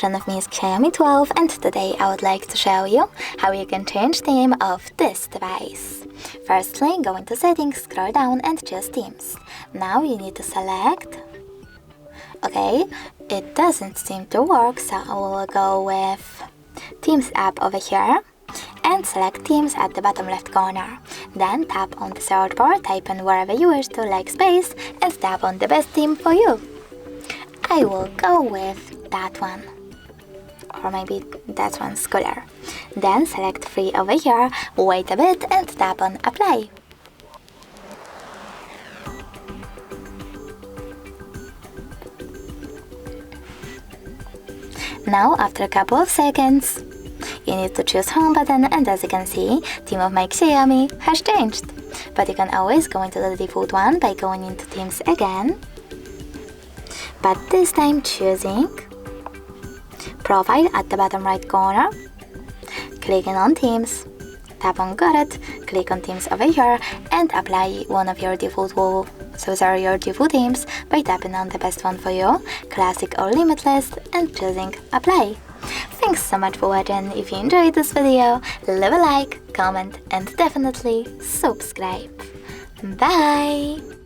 front of me is Xiaomi 12 and today I would like to show you how you can change theme of this device. Firstly, go into settings, scroll down and choose themes. Now you need to select. Okay, it doesn't seem to work, so I will go with Themes app over here and select Themes at the bottom left corner. Then tap on the search bar, type in wherever you wish to, like space, and tap on the best theme for you. I will go with that one, or maybe that one's cooler. Then select free over here, wait a bit and tap on apply. Now after a couple of seconds, you need to choose home button, and as you can see, theme of my Xiaomi has changed. But you can always go into the default one by going into themes again, but this time choosing profile at the bottom right corner, clicking on themes, tap on got it, click on themes over here and apply one of your default your default themes by tapping on the best one for you, classic or limitless, and choosing apply. Thanks so much for watching. If you enjoyed this video, leave a like, comment and definitely subscribe. Bye!